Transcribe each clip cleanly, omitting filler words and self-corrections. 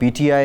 PTI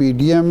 PDM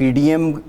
PDM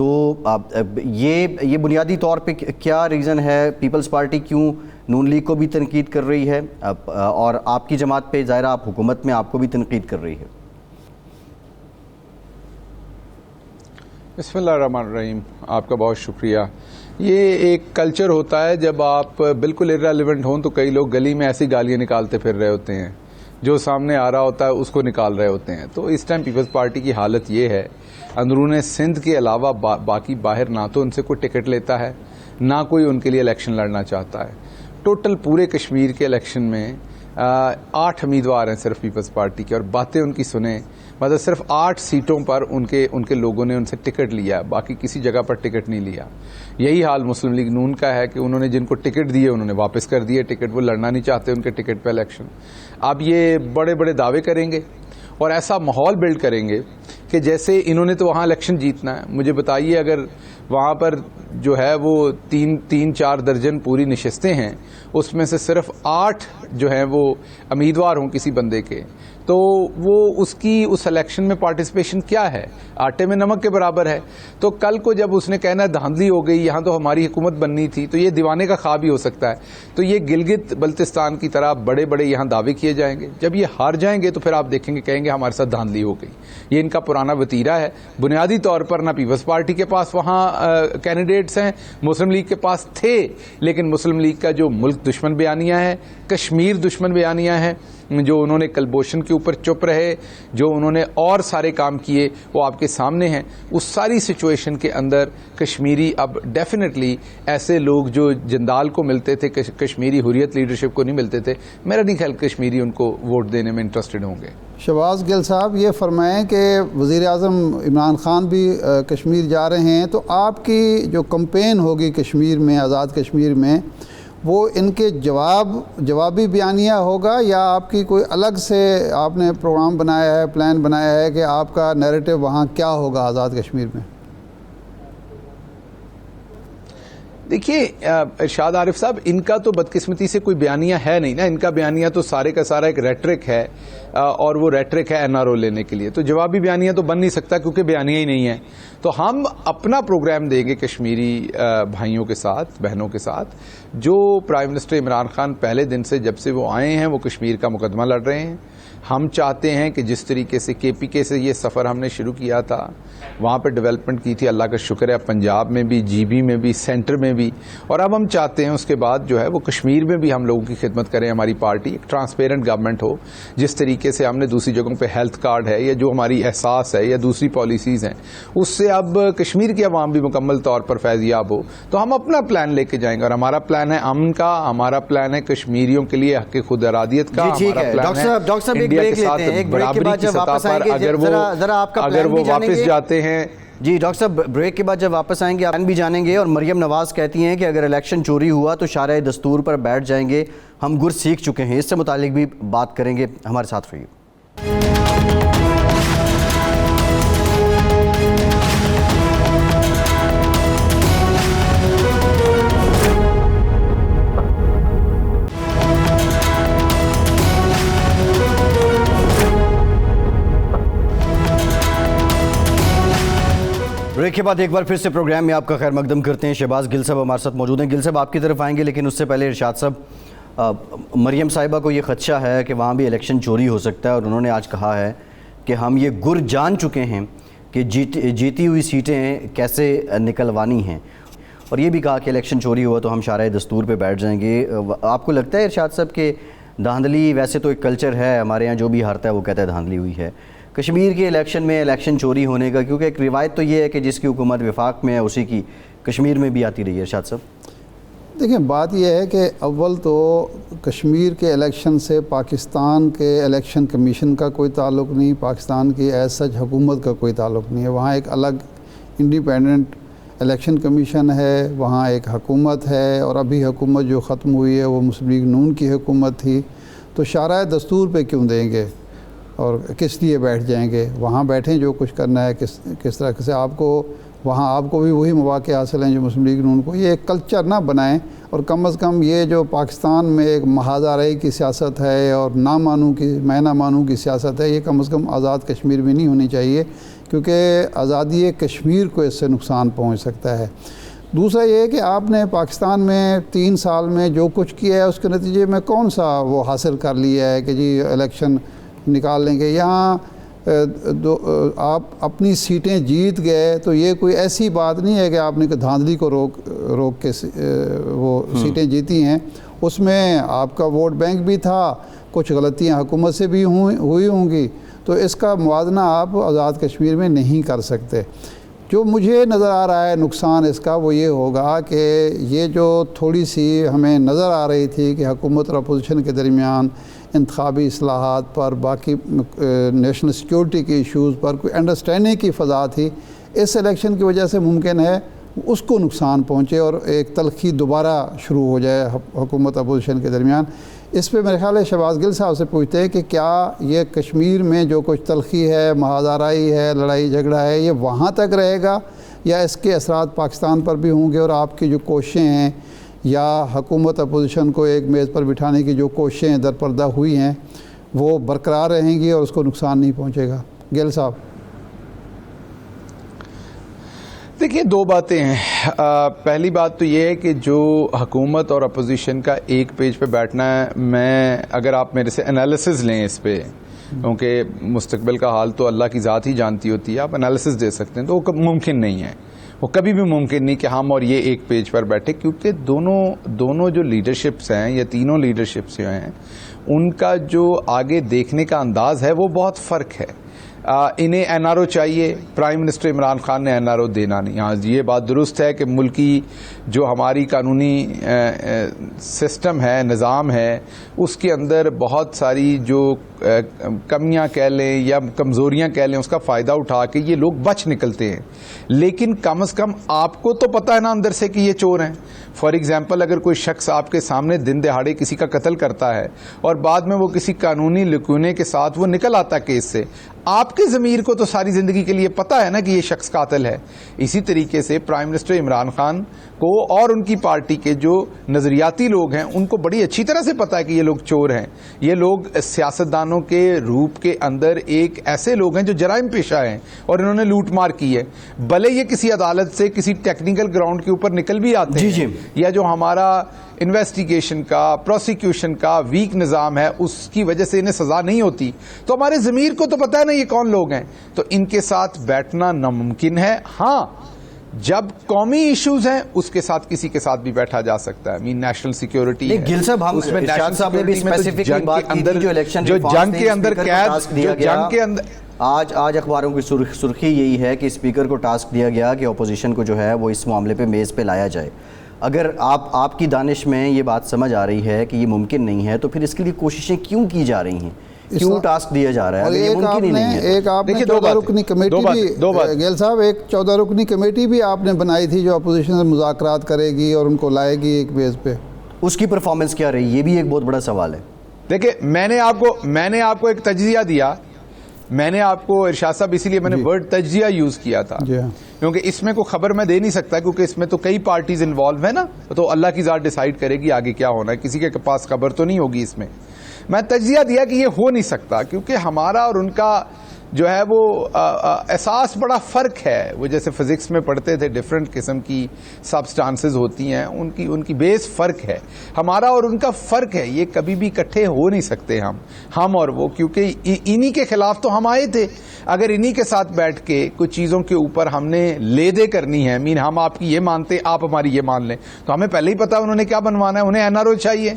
تو یہ بنیادی طور پہ کیا ریزن ہے پیپلز پارٹی کیوں نون لیگ کو بھی تنقید کر رہی ہے اور آپ کی جماعت پہ ظاہرہ آپ حکومت میں آپ کو بھی تنقید کر رہی ہے؟ بسم اللہ الرحمن الرحیم. آپ کا بہت شکریہ. یہ ایک کلچر ہوتا ہے جب آپ بالکل ارریلیونٹ ہوں تو کئی لوگ گلی میں ایسی گالیاں نکالتے پھر رہے ہوتے ہیں, جو سامنے آ رہا ہوتا ہے اس کو نکال رہے ہوتے ہیں. تو اس ٹائم پیپلز پارٹی کی حالت یہ ہے, اندرون سندھ کے علاوہ باقی باہر نہ تو ان سے کوئی ٹکٹ لیتا ہے, نہ کوئی ان کے لیے الیکشن لڑنا چاہتا ہے. ٹوٹل پورے کشمیر کے الیکشن میں 8 امیدوار ہیں صرف پیپلز پارٹی کے, اور باتیں ان کی سنیں, مطلب صرف 8 سیٹوں پر ان کے لوگوں نے ان سے ٹکٹ لیا, باقی کسی جگہ پر ٹکٹ نہیں لیا. یہی حال مسلم لیگ نون کا ہے کہ انہوں نے جن کو ٹکٹ دیے انہوں نے واپس کر دیے ٹکٹ, وہ لڑنا نہیں چاہتے ان کے ٹکٹ پہ الیکشن. اب یہ بڑے بڑے دعوے کریں گے اور ایسا ماحول بلڈ کریں گے کہ جیسے انہوں نے تو وہاں الیکشن جیتنا ہے. مجھے بتائیے, اگر وہاں پر جو ہے وہ 3-4 درجن پوری نشستیں ہیں, اس میں سے صرف 8 جو ہیں وہ امیدوار ہوں کسی بندے کے, تو وہ اس الیکشن میں پارٹیسپیشن کیا ہے؟ آٹے میں نمک کے برابر ہے. تو کل کو جب اس نے کہنا دھاندلی ہو گئی, یہاں تو ہماری حکومت بننی تھی, تو یہ دیوانے کا خواب ہی ہو سکتا ہے. تو یہ گلگت بلتستان کی طرح بڑے بڑے یہاں دعوے کیے جائیں گے. جب یہ ہار جائیں گے تو پھر آپ دیکھیں گے, کہیں گے ہمارے ساتھ دھاندلی ہو گئی. یہ ان کا پرانا وتیرہ ہے. بنیادی طور پر نہ پیپلز پارٹی کے پاس وہاں کینڈیڈیٹس ہیں, مسلم لیگ کے پاس تھے, لیکن مسلم لیگ کا جو ملک دشمن بیانیہ ہے, کشمیر دشمن بیانیہ ہے, جو انہوں نے کلبوشن کے اوپر چپ رہے, جو انہوں نے اور سارے کام کیے, وہ آپ کے سامنے ہیں. اس ساری سچویشن کے اندر کشمیری اب ڈیفینیٹلی ایسے لوگ جو جندال کو ملتے تھے, کشمیری حریت لیڈرشپ کو نہیں ملتے تھے, میرا نہیں خیال کشمیری ان کو ووٹ دینے میں انٹرسٹڈ ہوں گے. شہباز گل صاحب, یہ فرمائیں کہ وزیر اعظم عمران خان بھی کشمیر جا رہے ہیں, تو آپ کی جو کمپین ہوگی کشمیر میں, آزاد کشمیر میں, وہ ان کے جوابی بیانیہ ہوگا, یا آپ کی کوئی الگ سے آپ نے پروگرام بنایا ہے, پلان بنایا ہے کہ آپ کا نیریٹو وہاں کیا ہوگا آزاد کشمیر میں؟ دیکھیے ارشاد عارف صاحب, ان کا تو بدقسمتی سے کوئی بیانیہ ہے نہیں نا. ان کا بیانیہ تو سارے کا سارا ایک ریٹرک ہے, اور وہ ریٹرک ہے NRO لینے کے لیے. تو جوابی بیانیہ تو بن نہیں سکتا کیونکہ بیانیہ ہی نہیں ہے. تو ہم اپنا پروگرام دیں گے کشمیری بھائیوں کے ساتھ, بہنوں کے ساتھ, جو پرائم منسٹر عمران خان پہلے دن سے جب سے وہ آئے ہیں وہ کشمیر کا مقدمہ لڑ رہے ہیں. ہم چاہتے ہیں کہ جس طریقے سے KPK سے یہ سفر ہم نے شروع کیا تھا, وہاں پہ ڈیولپمنٹ کی تھی, اللہ کا شکر ہے, پنجاب میں بھی, GB میں بھی, سینٹر میں بھی, اور اب ہم چاہتے ہیں اس کے بعد جو ہے وہ کشمیر میں بھی ہم لوگوں کی خدمت کریں. ہماری پارٹی ایک ٹرانسپیرنٹ گورنمنٹ ہو, جس طریقے سے ہم نے دوسری جگہوں پہ ہیلتھ کارڈ ہے, یا جو ہماری احساس ہے, یا دوسری پالیسیز ہیں, اس سے اب کشمیر کی عوام بھی مکمل طور پر فیض یاب ہو. تو ہم اپنا پلان لے کے جائیں گے, اور ہمارا پلان ہے امن کا, ہمارا پلان ہے کشمیریوں کے لیے حق خود ارادیت کا, ہمارا پلان ہے انڈیا کے ساتھ برابری کی سطح پر اگر وہ واپس جاتے ہیں. جی ڈاکٹر صاحب, بریک کے بعد جب واپس آئیں گے آپ بھی جانیں گے. اور مریم نواز کہتی ہیں کہ اگر الیکشن چوری ہوا تو شارع دستور پر بیٹھ جائیں گے, ہم گر سیکھ چکے ہیں. اس سے متعلق بھی بات کریں گے, ہمارے ساتھ رہیے. بریک کے بعد ایک بار پھر سے پروگرام میں آپ کا خیر مقدم کرتے ہیں. شہباز گل صاحب ہمارے ساتھ موجود ہیں. گل صاحب آپ کی طرف آئیں گے, لیکن اس سے پہلے ارشاد صاحب, مریم صاحبہ کو یہ خدشہ ہے کہ وہاں بھی الیکشن چوری ہو سکتا ہے, اور انہوں نے آج کہا ہے کہ ہم یہ گر جان چکے ہیں کہ جیتی ہوئی سیٹیں کیسے نکلوانی ہیں, اور یہ بھی کہا کہ الیکشن چوری ہوا تو ہم شارع دستور پہ بیٹھ جائیں گے. آپ کو لگتا ہے ارشاد صاحب کہ دھاندلی, ویسے تو ایک کلچر ہے ہمارے یہاں, جو بھی ہارتا ہے وہ کہتا ہے دھاندلی ہوئی ہے, کشمیر کے الیکشن میں الیکشن چوری ہونے کا, کیونکہ ایک روایت تو یہ ہے کہ جس کی حکومت وفاق میں ہے اسی کی کشمیر میں بھی آتی رہی ہے. ارشاد صاحب دیکھیں, بات یہ ہے کہ اول تو کشمیر کے الیکشن سے پاکستان کے الیکشن کمیشن کا کوئی تعلق نہیں, پاکستان کی ایز سچ حکومت کا کوئی تعلق نہیں ہے. وہاں ایک الگ انڈیپینڈنٹ الیکشن کمیشن ہے, وہاں ایک حکومت ہے, اور ابھی حکومت جو ختم ہوئی ہے وہ مسلم لیگ نون کی حکومت تھی. تو شارع دستور پہ کیوں دیں گے, اور کس لیے بیٹھ جائیں گے؟ وہاں بیٹھیں, جو کچھ کرنا ہے کس طرح سے آپ کو, وہاں آپ کو بھی وہی مواقع حاصل ہیں جو مسلم لیگ نون کو. یہ ایک کلچر نہ بنائیں, اور کم از کم یہ جو پاکستان میں ایک محاذ کی سیاست ہے اور نہ مانوں کی میں نہ مانوں کی سیاست ہے, یہ کم از کم آزاد کشمیر میں نہیں ہونی چاہیے. کیونکہ آزادی کشمیر کو اس سے نقصان پہنچ سکتا ہے۔ دوسرا یہ ہے کہ آپ نے پاکستان میں 3 سال میں جو کچھ کیا ہے اس کے نتیجے میں کون سا وہ حاصل کر لیا ہے کہ جی الیکشن نکال لیں گے۔ یہاں آپ اپنی سیٹیں جیت گئے تو یہ کوئی ایسی بات نہیں ہے کہ آپ نے دھاندلی کو روک کے وہ سیٹیں جیتی ہیں۔ اس میں آپ کا ووٹ بینک بھی تھا، کچھ غلطیاں حکومت سے بھی ہوئی ہوں گی، تو اس کا موازنہ آپ آزاد کشمیر میں نہیں کر سکتے۔ جو مجھے نظر آ رہا ہے نقصان اس کا وہ یہ ہوگا کہ یہ جو تھوڑی سی ہمیں نظر آ رہی تھی کہ حکومت اور اپوزیشن کے درمیان انتخابی اصلاحات پر، باقی نیشنل سیکیورٹی کے ایشوز پر کوئی انڈرسٹینڈنگ کی فضا تھی، اس الیکشن کی وجہ سے ممکن ہے اس کو نقصان پہنچے اور ایک تلخی دوبارہ شروع ہو جائے حکومت اپوزیشن کے درمیان۔ اس پہ میرے خیال ہے شہباز گل صاحب سے پوچھتے ہیں کہ کیا یہ کشمیر میں جو کچھ تلخی ہے، محاذ ہے، لڑائی جھگڑا ہے، یہ وہاں تک رہے گا یا اس کے اثرات پاکستان پر بھی ہوں گے، اور آپ کی جو کوششیں ہیں یا حکومت اپوزیشن کو ایک میز پر بٹھانے کی جو کوششیں در پردہ ہوئی ہیں وہ برقرار رہیں گی اور اس کو نقصان نہیں پہنچے گا؟ گل صاحب دیکھیے، 2 باتیں ہیں۔ پہلی بات تو یہ ہے کہ جو حکومت اور اپوزیشن کا ایک پیج پہ بیٹھنا ہے، میں اگر آپ میرے سے انالیسز لیں اس پہ، کیونکہ مستقبل کا حال تو اللہ کی ذات ہی جانتی ہوتی ہے، آپ انالیسز دے سکتے ہیں، تو وہ ممکن نہیں ہے، وہ کبھی بھی ممکن نہیں کہ ہم اور یہ ایک پیج پر بیٹھے، کیونکہ دونوں جو لیڈرشپس ہیں یا تینوں لیڈرشپس جو ہیں ان کا جو آگے دیکھنے کا انداز ہے وہ بہت فرق ہے۔ انہیں این آر او چاہیے، پرائم منسٹر عمران خان نے این آر او دینا نہیں۔ ہاں یہ بات درست ہے کہ ملکی جو ہماری قانونی سسٹم ہے، نظام ہے، اس کے اندر بہت ساری جو کمیاں کہہ لیں یا کمزوریاں کہہ لیں، اس کا فائدہ اٹھا کے یہ لوگ بچ نکلتے ہیں۔ لیکن کم از کم آپ کو تو پتہ ہے نا اندر سے کہ یہ چور ہیں۔ فار ایگزامپل، اگر کوئی شخص آپ کے سامنے دن دہاڑے کسی کا قتل کرتا ہے اور بعد میں وہ کسی قانونی لکونے کے ساتھ وہ نکل آتا ہے کیس سے، آپ کے ضمیر کو تو ساری زندگی کے لیے پتا ہے نا کہ یہ شخص قاتل ہے۔ اسی طریقے سے پرائم منسٹر عمران خان کو اور ان کی پارٹی کے جو نظریاتی لوگ ہیں ان کو بڑی اچھی طرح سے پتا ہے کہ یہ لوگ چور ہیں، یہ لوگ سیاستدانوں کے روپ کے اندر ایک ایسے لوگ ہیں جو جرائم پیشہ ہیں اور انہوں نے لوٹ مار کی ہے، بھلے یہ کسی عدالت سے کسی ٹیکنیکل گراؤنڈ کے اوپر نکل بھی آتے ہیں یا جو ہمارا انویسٹیگیشن کا، پروسیکیوشن کا ویک نظام ہے اس کی وجہ سے انہیں سزا نہیں ہوتی، تو ہمارے ضمیر کو تو پتہ ہے نا یہ کون لوگ ہیں، تو ان کے ساتھ بیٹھنا ناممکن ہے۔ ہاں، جب قومی ایشوز ہیں اس کے ساتھ کسی کے ساتھ بھی بیٹھا جا سکتا ہے، نیشنل سیکیورٹی ہے، گل صاحب ہم ارشاد صاحب نے بھی اسپیسیفکلی بات کی تھی جو الیکشن جو جنگ کے اندر قید، جو جنگ کے اندر آج اخباروں کی سرخی یہی ہے کہ اسپیکر کو ٹاسک دیا گیا کہ اپوزیشن کو جو ہے وہ اس معاملے پہ میز پہ لایا جائے۔ اگر آپ کی دانش میں یہ بات سمجھ آ رہی ہے کہ یہ ممکن نہیں ہے تو پھر اس کے لیے کوششیں کیوں کی جا رہی ہیں، کیوں ٹاسک دیا جا رہا ہے؟ ایک آپ نے 14 رکنی کمیٹی بھی، گیل صاحب ایک 14 رکنی کمیٹی بھی آپ نے بنائی تھی جو اپوزیشن سے مذاکرات کرے گی اور ان کو لائے گی ایک بیس پہ، اس کی پرفارمنس کیا رہی؟ یہ بھی ایک بہت بڑا سوال ہے۔ دیکھیں، میں نے آپ کو ایک تجزیہ دیا، میں نے آپ کو ارشاد صاحب اسی لیے میں نے ورڈ تجزیہ یوز کیا تھا، کیونکہ اس میں کوئی خبر میں دے نہیں سکتا، کیونکہ اس میں تو کئی پارٹیز انوالو ہیں نا، تو اللہ کی ذات ڈیسائیڈ کرے گی آگے کیا ہونا ہے، کسی کے پاس خبر تو نہیں ہوگی۔ اس میں تجزیہ دیا کہ یہ ہو نہیں سکتا، کیونکہ ہمارا اور ان کا جو ہے وہ احساس بڑا فرق ہے۔ وہ جیسے فزکس میں پڑھتے تھے، ڈفرینٹ قسم کی سبسٹانسز ہوتی ہیں، ان کی بیس فرق ہے، ہمارا اور ان کا فرق ہے، یہ کبھی بھی اکٹھے ہو نہیں سکتے ہم اور وہ، کیونکہ انہی کے خلاف تو ہم آئے تھے۔ اگر انہی کے ساتھ بیٹھ کے کچھ چیزوں کے اوپر ہم نے لے دے کرنی ہے، ہم آپ کی یہ مانتے، آپ ہماری یہ مان لیں، تو ہمیں پہلے ہی پتا انہوں نے کیا بنوانا ہے۔ انہیں این آر او چاہیے،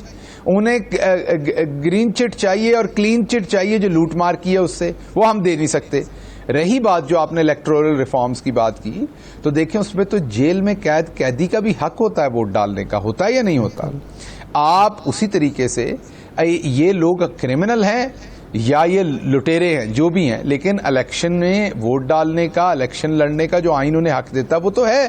انہیں گرین چٹ چاہیے اور کلین چٹ چاہیے جو لوٹ مار کی ہے اس سے، وہ ہم دے نہیں سکتے۔ رہی بات جو آپ نے الیکٹورل ریفارمز کی بات کی، تو دیکھیں اس میں تو جیل میں قیدی کا بھی حق ہوتا ہے ووٹ ڈالنے کا، ہوتا ہے یا نہیں ہوتا؟ آپ اسی طریقے سے یہ لوگ کرمنل ہیں یا یہ لٹیرے ہیں، جو بھی ہیں، لیکن الیکشن میں ووٹ ڈالنے کا، الیکشن لڑنے کا جو آئین انہیں حق دیتا وہ تو ہے۔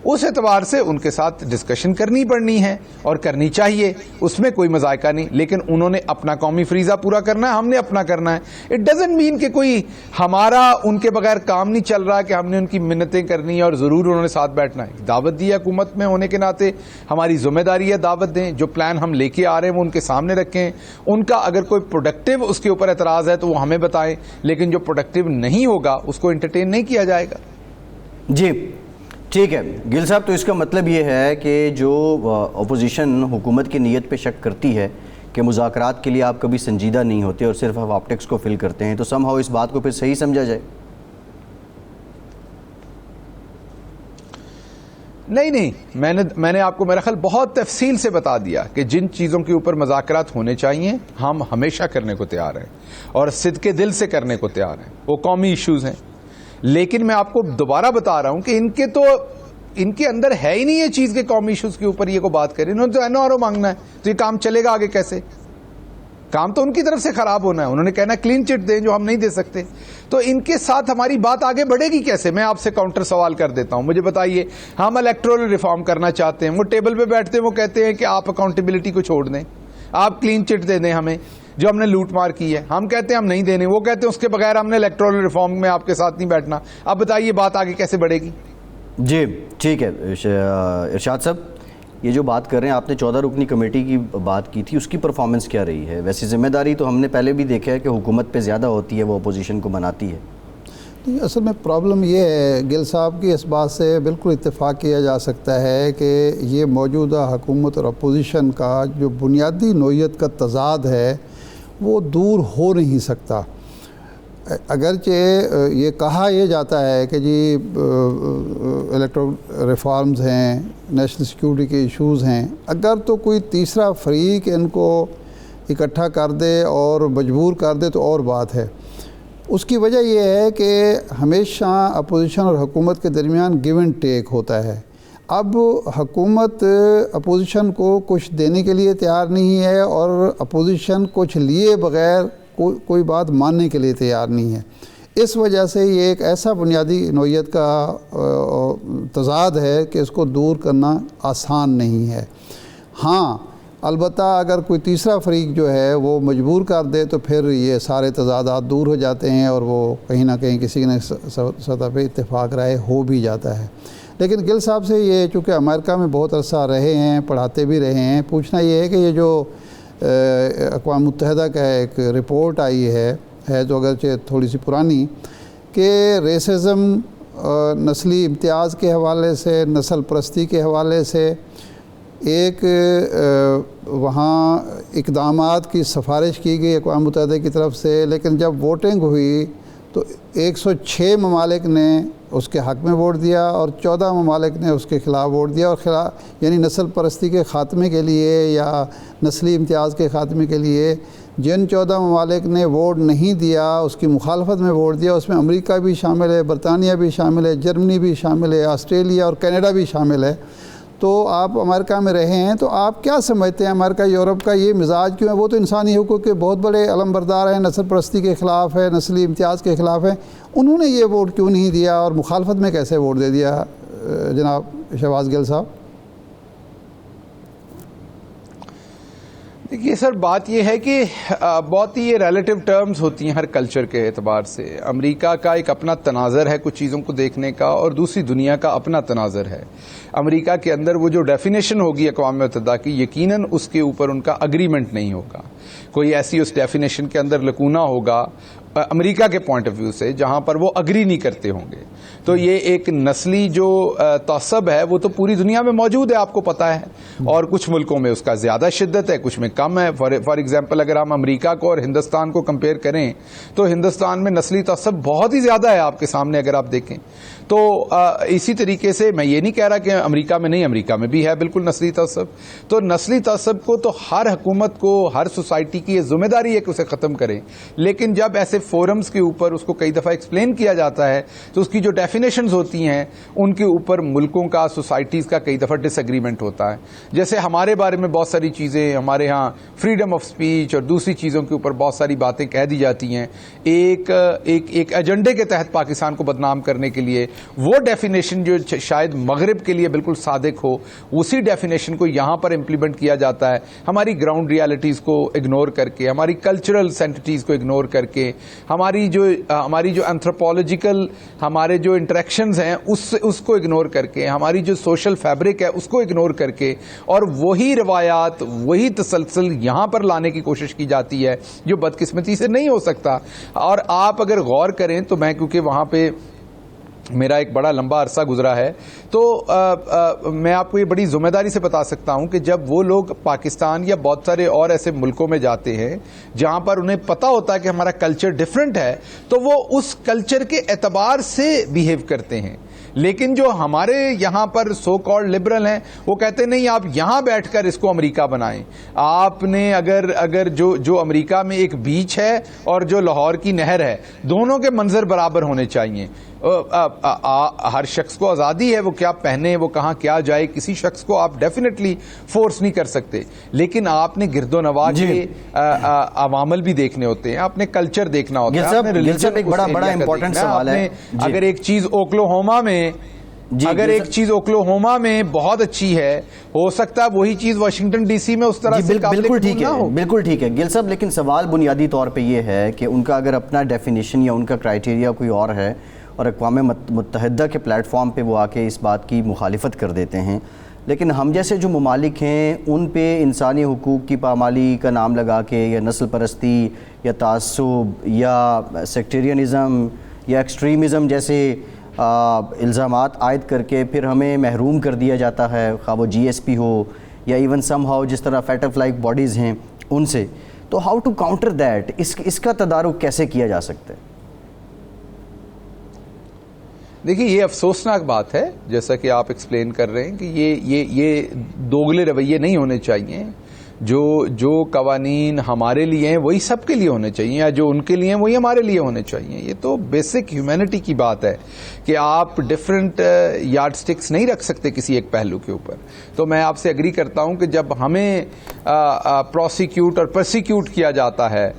اس اعتبار سے ان کے ساتھ ڈسکشن کرنی پڑنی ہے اور کرنی چاہیے, اس میں کوئی مذائقہ نہیں, لیکن انہوں نے اپنا قومی فریضہ پورا کرنا ہے, ہم نے اپنا کرنا ہے. اٹ ڈزنٹ مین کہ کوئی ہمارا ان کے بغیر کام نہیں چل رہا کہ ہم نے ان کی منتیں کرنی ہیں اور ضرور انہوں نے ساتھ بیٹھنا ہے. دعوت دی ہے حکومت میں ہونے کے ناطے, ہماری ذمہ داری ہے دعوت دیں, جو پلان ہم لے کے آ رہے ہیں وہ ان کے سامنے رکھیں, ان کا اگر کوئی پروڈکٹیو اس کے اوپر اعتراض ہے تو وہ ہمیں بتائیں, لیکن جو پروڈکٹیو نہیں ہوگا اس کو انٹرٹین نہیں کیا جائے گا. جی ٹھیک ہے گل صاحب, تو اس کا مطلب یہ ہے کہ جو اپوزیشن حکومت کی نیت پہ شک کرتی ہے کہ مذاکرات کے لیے آپ کبھی سنجیدہ نہیں ہوتے اور صرف آپ آپٹکس کو فل کرتے ہیں, تو سم ہاؤ اس بات کو پھر صحیح سمجھا جائے؟ نہیں, میں نے آپ کو میرا خیال بہت تفصیل سے بتا دیا کہ جن چیزوں کے اوپر مذاکرات ہونے چاہیے ہم ہمیشہ کرنے کو تیار ہیں اور صدقے دل سے کرنے کو تیار ہیں, وہ قومی ایشوز ہیں. لیکن میں آپ کو دوبارہ بتا رہا ہوں کہ ان کے اندر ہے ہی نہیں یہ چیز کہ قومی ایشوز کے اوپر یہ کو بات کریں. انہوں نے تو این او مانگنا ہے, تو یہ کام چلے گا آگے کیسے؟ کام تو ان کی طرف سے خراب ہونا ہے. انہوں نے کہنا کلین چٹ دیں جو ہم نہیں دے سکتے, تو ان کے ساتھ ہماری بات آگے بڑھے گی کیسے؟ میں آپ سے کاؤنٹر سوال کر دیتا ہوں, مجھے بتائیے, ہم الیکٹورل ریفارم کرنا چاہتے ہیں, وہ ٹیبل پہ بیٹھتے ہیں, وہ کہتے ہیں کہ آپ اکاؤنٹیبلٹی کو چھوڑ دیں, آپ کلین چٹ دے دیں ہمیں جو ہم نے لوٹ مار کی ہے. ہم کہتے ہیں ہم نہیں دینے, وہ کہتے ہیں اس کے بغیر ہم نے الیکٹورل ریفارم میں آپ کے ساتھ نہیں بیٹھنا. اب بتائیے بات آگے کیسے بڑھے گی؟ جی ٹھیک ہے ارشاد صاحب, یہ جو بات کر رہے ہیں آپ نے 14 رکنی کمیٹی کی بات کی تھی, اس کی پرفارمنس کیا رہی ہے؟ ویسے ذمہ داری تو ہم نے پہلے بھی دیکھا ہے کہ حکومت پہ زیادہ ہوتی ہے, وہ اپوزیشن کو بناتی ہے. اصل میں پرابلم یہ ہے گل صاحب کی, اس بات سے بالکل اتفاق کیا جا سکتا ہے کہ یہ موجودہ حکومت اور اپوزیشن کا جو بنیادی نوعیت کا تضاد ہے وہ دور ہو نہیں سکتا. اگرچہ یہ کہا یہ جاتا ہے کہ جی الیکٹورل ریفارمز ہیں, نیشنل سیکیورٹی کے ایشوز ہیں, اگر تو کوئی تیسرا فریق ان کو اکٹھا کر دے اور مجبور کر دے تو اور بات ہے. اس کی وجہ یہ ہے کہ ہمیشہ اپوزیشن اور حکومت کے درمیان گیو اینڈ ٹیک ہوتا ہے. اب حکومت اپوزیشن کو کچھ دینے کے لیے تیار نہیں ہے اور اپوزیشن کچھ لیے بغیر کوئی بات ماننے کے لیے تیار نہیں ہے. اس وجہ سے یہ ایک ایسا بنیادی نوعیت کا تضاد ہے کہ اس کو دور کرنا آسان نہیں ہے. ہاں البتہ اگر کوئی تیسرا فریق جو ہے وہ مجبور کر دے تو پھر یہ سارے تضادات دور ہو جاتے ہیں اور وہ کہیں نہ کہیں کسی نہ سطح پہ اتفاق رائے ہو بھی جاتا ہے. لیکن گل صاحب سے یہ چونکہ امریکہ میں بہت عرصہ رہے ہیں, پڑھاتے بھی رہے ہیں, پوچھنا یہ ہے کہ یہ جو اقوام متحدہ کا ایک رپورٹ آئی ہے جو اگرچہ تھوڑی سی پرانی, کہ ریسزم, نسلی امتیاز کے حوالے سے, نسل پرستی کے حوالے سے ایک وہاں اقدامات کی سفارش کی گئی اقوام متحدہ کی طرف سے, لیکن جب ووٹنگ ہوئی تو 106 ممالک نے اس کے حق میں ووٹ دیا اور 14 ممالک نے اس کے خلاف ووٹ دیا. اور یعنی نسل پرستی کے خاتمے کے لیے یا نسلی امتیاز کے خاتمے کے لیے جن 14 ممالک نے ووٹ نہیں دیا, اس کی مخالفت میں ووٹ دیا, اس میں امریکہ بھی شامل ہے, برطانیہ بھی شامل ہے, جرمنی بھی شامل ہے, آسٹریلیا اور کینیڈا بھی شامل ہے. تو آپ امریکہ میں رہے ہیں, تو آپ کیا سمجھتے ہیں امریکہ یورپ کا یہ مزاج کیوں ہے؟ وہ تو انسانی حقوق کے بہت بڑے علم بردار ہیں, نسل پرستی کے خلاف ہے, نسلی امتیاز کے خلاف ہیں, انہوں نے یہ ووٹ کیوں نہیں دیا اور مخالفت میں کیسے ووٹ دے دیا جناب شہباز گل صاحب؟ دیکھیے سر, بات یہ ہے کہ بہت ہی یہ ریلیٹو ٹرمز ہوتی ہیں ہر کلچر کے اعتبار سے. امریکہ کا ایک اپنا تناظر ہے کچھ چیزوں کو دیکھنے کا اور دوسری دنیا کا اپنا تناظر ہے. امریکہ کے اندر وہ جو ڈیفینیشن ہوگی اقوام متحدہ کی, یقیناً اس کے اوپر ان کا اگریمنٹ نہیں ہوگا. کوئی ایسی اس ڈیفینیشن کے اندر لکونہ ہوگا امریکہ کے پوائنٹ آف ویو سے جہاں پر وہ اگری نہیں کرتے ہوں گے. تو یہ ایک نسلی جو تعصب ہے وہ تو پوری دنیا میں موجود ہے, آپ کو پتا ہے, اور کچھ ملکوں میں اس کا زیادہ شدت ہے, کچھ میں کم ہے. فار ایگزامپل اگر ہم امریکہ کو اور ہندوستان کو کمپیئر کریں تو ہندوستان میں نسلی تعصب بہت ہی زیادہ ہے آپ کے سامنے اگر آپ دیکھیں تو. اسی طریقے سے میں یہ نہیں کہہ رہا کہ امریکہ میں نہیں, امریکہ میں بھی ہے بالکل نسلی تعصب. تو نسلی تعصب کو تو ہر حکومت کو, ہر سوسائٹی کی یہ ذمہ داری ہے کہ اسے ختم کریں. لیکن جب ایسے فورمز کے اوپر اس کو کئی دفعہ ایکسپلین کیا جاتا ہے تو اس کی جو ڈیفینیشنز ہوتی ہیں ان کے اوپر ملکوں کا, سوسائٹیز کا کئی دفعہ ڈس ایگریمنٹ ہوتا ہے. جیسے ہمارے بارے میں بہت ساری چیزیں, ہمارے ہاں فریڈم آف اسپیچ اور دوسری چیزوں کے اوپر بہت ساری باتیں کہہ دی جاتی ہیں ایک ایجنڈے کے تحت پاکستان کو بدنام کرنے کے لیے. وہ ڈیفینیشن جو شاید مغرب کے لیے بالکل صادق ہو, اسی ڈیفینیشن کو یہاں پر امپلیمنٹ کیا جاتا ہے, ہماری گراؤنڈ ریالٹیز کو اگنور کر کے, ہماری کلچرل سینٹیٹیز کو اگنور کر کے, ہماری جو اینتھروپولوجیکل ہمارے جو انٹریکشنز ہیں اس کو اگنور کر کے, ہماری جو سوشل فیبرک ہے اس کو اگنور کر کے, اور وہی روایات, وہی تسلسل یہاں پر لانے کی کوشش کی جاتی ہے جو بدقسمتی سے نہیں ہو سکتا. اور آپ اگر غور کریں تو میں, کیونکہ وہاں پہ میرا ایک بڑا لمبا عرصہ گزرا ہے, تو میں آپ کو یہ بڑی ذمہ داری سے بتا سکتا ہوں کہ جب وہ لوگ پاکستان یا بہت سارے اور ایسے ملکوں میں جاتے ہیں جہاں پر انہیں پتا ہوتا ہے کہ ہمارا کلچر ڈفرینٹ ہے, تو وہ اس کلچر کے اعتبار سے بیہیو کرتے ہیں. لیکن جو ہمارے یہاں پر سو کالڈ لبرل ہیں وہ کہتے نہیں آپ یہاں بیٹھ کر اس کو امریکہ بنائیں. آپ نے اگر جو امریکہ میں ایک بیچ ہے اور جو لاہور کی نہر ہے, دونوں کے منظر برابر ہونے چاہیے. ہر شخص کو آزادی ہے وہ کیا پہنے, وہ کہاں کیا جائے, کسی شخص کو آپ ڈیفینیٹلی فورس نہیں کر سکتے. لیکن آپ نے گرد و نواح کے عوامل بھی دیکھنے ہوتے ہیں, آپ نے کلچر دیکھنا ہوتا ہے. ایک بڑا امپورٹنٹ سوال ہے. اگر ایک چیز اوکلاہوما میں بہت اچھی ہے, ہو سکتا ہے وہی چیز واشنگٹن ڈی سی میں اس طرح سے بالکل ٹھیک ہے, بالکل ٹھیک ہے گل صاحب. لیکن سوال بنیادی طور پہ یہ ہے کہ ان کا اگر اپنا ڈیفینیشن یا ان کا کرائیٹیریا کوئی اور ہے, اور اقوام متحدہ کے پلیٹ فارم پہ وہ آ کے اس بات کی مخالفت کر دیتے ہیں, لیکن ہم جیسے جو ممالک ہیں ان پہ انسانی حقوق کی پامالی کا نام لگا کے, یا نسل پرستی یا تعصب یا سیکٹیرینزم یا ایکسٹریمزم جیسے الزامات عائد کر کے پھر ہمیں محروم کر دیا جاتا ہے, خواہ وہ جی ایس پی ہو یا ایون سم ہاؤ جس طرح فیٹف لائک باڈیز ہیں ان سے. تو ہاؤ ٹو کاؤنٹر دیٹ, اس کا تدارک کیسے کیا جا سکتا ہے؟ دیکھیے یہ افسوسناک بات ہے, جیسا کہ آپ ایکسپلین کر رہے ہیں کہ یہ دوگلے رویے نہیں ہونے چاہیے. جو قوانین ہمارے لیے ہیں وہی سب کے لیے ہونے چاہیے, یا جو ان کے لیے ہیں وہی ہمارے لیے ہونے چاہیے. یہ تو بیسک ہیومینٹی کی بات ہے کہ آپ ڈفرینٹ یارڈ سٹکس نہیں رکھ سکتے کسی ایک پہلو کے اوپر. تو میں آپ سے اگری کرتا ہوں کہ جب ہمیں پروسیکیوٹ اور پرسیکیوٹ کیا جاتا ہے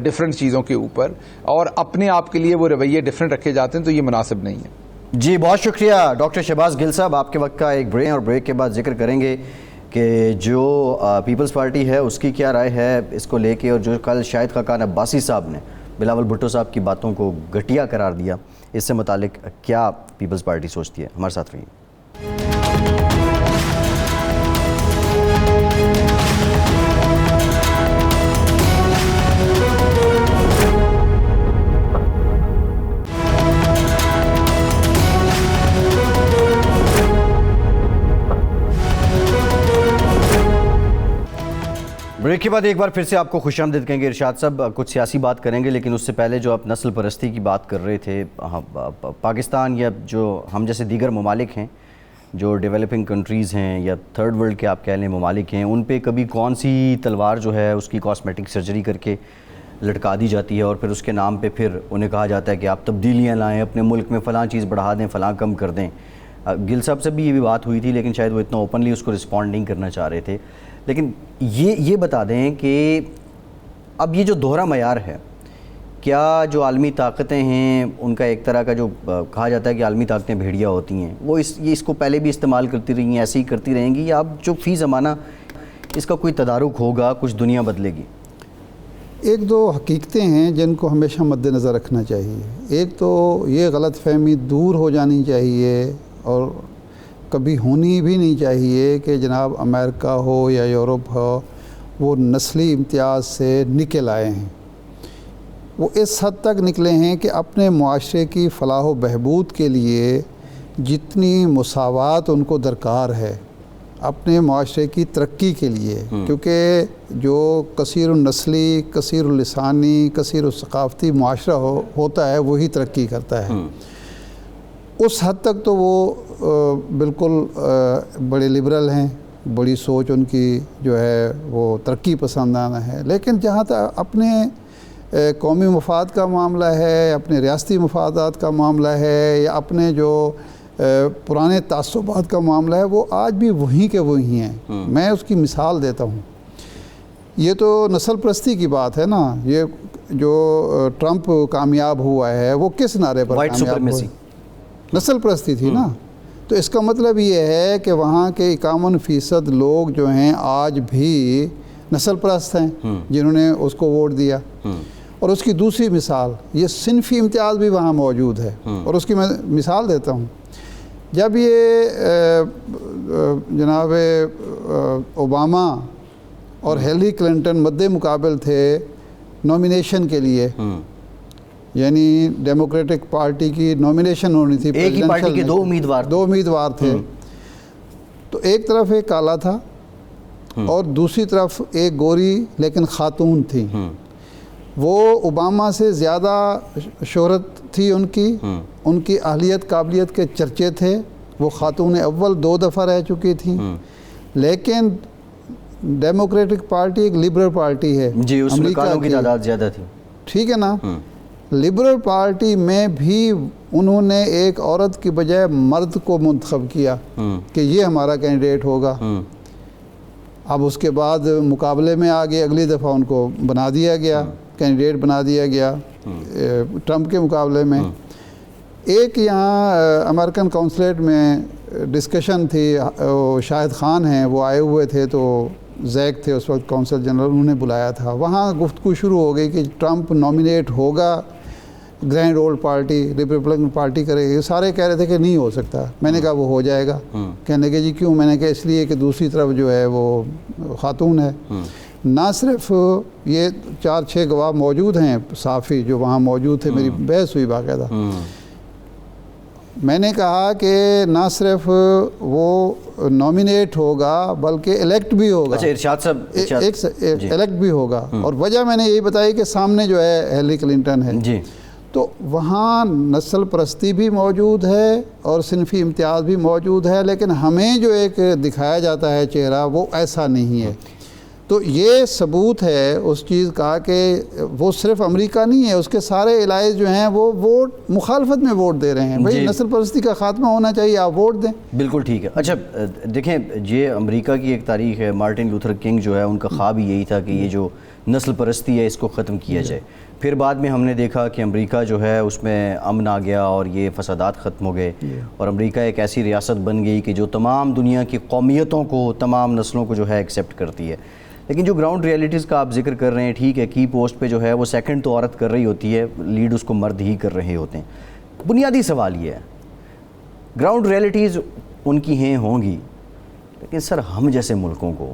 ڈفرینٹ چیزوں کے اوپر, اور اپنے آپ کے لیے وہ رویے ڈفرینٹ رکھے جاتے ہیں, تو یہ مناسب نہیں ہے. جی بہت شکریہ ڈاکٹر شہباز گل صاحب. آپ کے وقت کا ایک بریک, اور بریک کے بعد ذکر کریں گے کہ جو پیپلز پارٹی ہے اس کی کیا رائے ہے اس کو لے کے, اور جو کل شاہد خاقان عباسی صاحب نے بلاول بھٹو صاحب کی باتوں کو گھٹیا قرار دیا, اس سے متعلق کیا پیپلز پارٹی سوچتی ہے. ہمارے ساتھ رہیے. بریک کے بعد ایک بار پھر سے آپ کو خوش آمدید کہیں گے. ارشاد صاحب کچھ سیاسی بات کریں گے, لیکن اس سے پہلے جو آپ نسل پرستی کی بات کر رہے تھے, پاکستان یا جو ہم جیسے دیگر ممالک ہیں جو ڈیولپنگ کنٹریز ہیں یا تھرڈ ورلڈ کے آپ کہہ لیں ممالک ہیں, ان پہ کبھی کون سی تلوار جو ہے اس کی کاسمیٹک سرجری کر کے لٹکا دی جاتی ہے, اور پھر اس کے نام پہ پھر انہیں کہا جاتا ہے کہ آپ تبدیلیاں لائیں, اپنے ملک میں فلاں چیز بڑھا دیں, فلاں کم کر دیں. گل صاحب سے بھی یہ بھی بات ہوئی تھی, لیکن شاید وہ اتنا اوپنلی اس کو رسپونڈ نہیں کرنا چاہ رہے تھے. لیکن یہ بتا دیں کہ اب یہ جو دوہرا معیار ہے, کیا جو عالمی طاقتیں ہیں ان کا ایک طرح کا جو کہا جاتا ہے کہ عالمی طاقتیں بھیڑیا ہوتی ہیں, وہ اس کو پہلے بھی استعمال کرتی رہی ہیں, ایسے ہی کرتی رہیں گی, یا اب جو فی زمانہ اس کا کوئی تدارک ہوگا, کچھ دنیا بدلے گی؟ ایک دو حقیقتیں ہیں جن کو ہمیشہ مد نظر رکھنا چاہیے. ایک تو یہ غلط فہمی دور ہو جانی چاہیے, اور کبھی ہونی بھی نہیں چاہیے کہ جناب امریکہ ہو یا یورپ ہو وہ نسلی امتیاز سے نکل آئے ہیں. وہ اس حد تک نکلے ہیں کہ اپنے معاشرے کی فلاح و بہبود کے لیے جتنی مساوات ان کو درکار ہے اپنے معاشرے کی ترقی کے لیے, کیونکہ جو کثیر النسلی, کثیر اللسانی, کثیر الثقافتی معاشرہ ہوتا ہے وہی ترقی کرتا ہے. اس حد تک تو وہ بالکل بڑے لبرل ہیں, بڑی سوچ ان کی جو ہے وہ ترقی پسندانہ ہے. لیکن جہاں تک اپنے قومی مفاد کا معاملہ ہے، اپنے ریاستی مفادات کا معاملہ ہے، یا اپنے جو پرانے تعصبات کا معاملہ ہے، وہ آج بھی وہیں کے وہیں ہیں۔ میں اس کی مثال دیتا ہوں، یہ تو نسل پرستی کی بات ہے نا، یہ جو ٹرمپ کامیاب ہوا ہے وہ کس نعرے پر کامیاب ہوا؟ نسل پرستی تھی نا۔ تو اس کا مطلب یہ ہے کہ وہاں کے 51% لوگ جو ہیں آج بھی نسل پرست ہیں جنہوں نے اس کو ووٹ دیا۔ اور اس کی دوسری مثال، یہ صنفی امتیاز بھی وہاں موجود ہے، اور اس کی میں مثال دیتا ہوں۔ جب یہ جناب اوباما اور ہیلری کلنٹن مد مقابل تھے نومینیشن کے لیے، یعنی ڈیموکریٹک پارٹی کی نومینیشن ہونی تھی، ایک ہی پارٹی کے دو امیدوار تھے، تو ایک طرف ایک کالا تھا اور دوسری طرف ایک گوری لیکن خاتون تھی۔ وہ اوباما سے زیادہ شہرت تھی ان کی اہلیت قابلیت کے چرچے تھے، وہ خاتون اول 2 دفعہ رہ چکی تھیں، لیکن ڈیموکریٹک پارٹی ایک لبرل پارٹی ہے، جی اس میں کالوں کی تعداد زیادہ تھی، ٹھیک ہے نا۔ لبرل پارٹی میں بھی انہوں نے ایک عورت کی بجائے مرد کو منتخب کیا کہ یہ ہمارا کینڈیڈیٹ ہوگا۔ اب اس کے بعد مقابلے میں آگے اگلی دفعہ ان کو بنا دیا گیا، کینڈیڈیٹ بنا دیا گیا ٹرمپ کے مقابلے میں۔ ایک یہاں امریکن کونسلیٹ میں ڈسکشن تھی، شاہد خان ہیں وہ آئے ہوئے تھے، تو زیک تھے اس وقت کونسل جنرل، انہوں نے بلایا تھا۔ وہاں گفتگو شروع ہو گئی کہ ٹرمپ نومینیٹ ہوگا، grand old party Republican party کرے گی۔ سارے کہہ رہے تھے کہ نہیں ہو سکتا، میں نے کہا وہ ہو جائے گا۔ کہنے کہ جی کیوں؟ میں نے کہا اس لیے کہ دوسری طرف جو ہے وہ خاتون ہے۔ نہ صرف یہ 4-6 گواہ موجود ہیں صحافی جو وہاں موجود تھے، میری بحث ہوئی باقاعدہ۔ میں نے کہا کہ نہ صرف وہ نومینیٹ ہوگا بلکہ الیکٹ بھی ہوگا۔ اچھا ارشاد صاحب الیکٹ بھی ہوگا، اور وجہ میں نے یہی بتائی کہ سامنے جو ہے ہیلری کلنٹن ہے، جی تو وہاں نسل پرستی بھی موجود ہے اور صنفی امتیاز بھی موجود ہے، لیکن ہمیں جو ایک دکھایا جاتا ہے چہرہ وہ ایسا نہیں ہے۔ تو یہ ثبوت ہے اس چیز کا کہ وہ صرف امریکہ نہیں ہے، اس کے سارے الائز جو ہیں وہ ووٹ مخالفت میں ووٹ دے رہے ہیں۔ بھئی نسل پرستی کا خاتمہ ہونا چاہیے، آپ ووٹ دیں۔ بالکل ٹھیک ہے۔ اچھا دیکھیں، یہ امریکہ کی ایک تاریخ ہے، مارٹن لوتھر کنگ جو ہے ان کا خواب ہی یہی تھا کہ یہ جو نسل پرستی ہے اس کو ختم کیا جائے۔ پھر بعد میں ہم نے دیکھا کہ امریکہ جو ہے اس میں امن آ گیا اور یہ فسادات ختم ہو گئے، اور امریکہ ایک ایسی ریاست بن گئی کہ جو تمام دنیا کی قومیتوں کو، تمام نسلوں کو جو ہے ایکسیپٹ کرتی ہے۔ لیکن جو گراؤنڈ ریئلٹیز کا آپ ذکر کر رہے ہیں، ٹھیک ہے کی پوسٹ پہ جو ہے وہ سیکنڈ تو عورت کر رہی ہوتی ہے، لیڈ اس کو مرد ہی کر رہے ہوتے ہیں۔ بنیادی سوال یہ ہے، گراؤنڈ ریئلٹیز ان کی ہیں ہوں گی، لیکن سر ہم جیسے ملکوں کو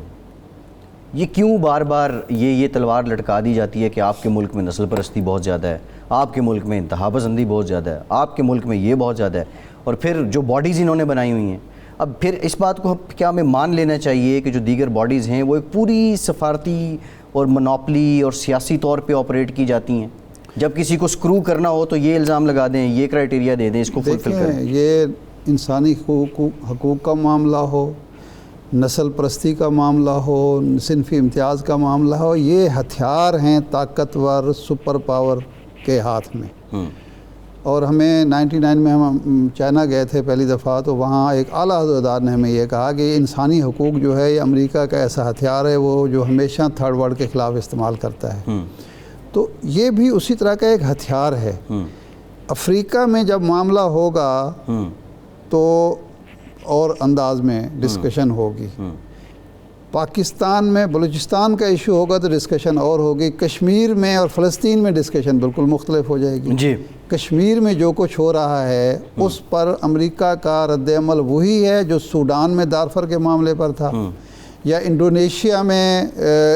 یہ کیوں بار بار یہ تلوار لٹکا دی جاتی ہے کہ آپ کے ملک میں نسل پرستی بہت زیادہ ہے، آپ کے ملک میں انتہا پسندی بہت زیادہ ہے، آپ کے ملک میں یہ بہت زیادہ ہے، اور پھر جو باڈیز انہوں نے بنائی ہوئی ہیں، اب پھر اس بات کو کیا ہمیں مان لینا چاہیے کہ جو دیگر باڈیز ہیں وہ ایک پوری سفارتی اور منوپلی اور سیاسی طور پہ آپریٹ کی جاتی ہیں؟ جب کسی کو سکرو کرنا ہو تو یہ الزام لگا دیں، یہ کرائٹیریا دے دیں، اس کو فلفل کریں۔ یہ انسانی حقوق کا معاملہ ہو، نسل پرستی کا معاملہ ہو، صنفی امتیاز کا معاملہ ہو، یہ ہتھیار ہیں طاقتور سپر پاور کے ہاتھ میں۔ اور ہمیں 99 میں ہم چائنا گئے تھے پہلی دفعہ، تو وہاں ایک اعلیٰ عہدیدار نے ہمیں یہ کہا کہ انسانی حقوق جو ہے یہ امریکہ کا ایسا ہتھیار ہے وہ جو ہمیشہ تھرڈ ورلڈ کے خلاف استعمال کرتا ہے۔ تو یہ بھی اسی طرح کا ایک ہتھیار ہے۔ افریقہ میں جب معاملہ ہوگا تو اور انداز میں ڈسکشن ہوگی، پاکستان میں بلوچستان کا ایشو ہوگا تو ڈسکشن اور ہوگی، کشمیر میں اور فلسطین میں ڈسکشن بالکل مختلف ہو جائے گی۔ جی کشمیر میں جو کچھ ہو رہا ہے اس پر امریکہ کا رد عمل وہی ہے جو سوڈان میں دارفر کے معاملے پر تھا، یا انڈونیشیا میں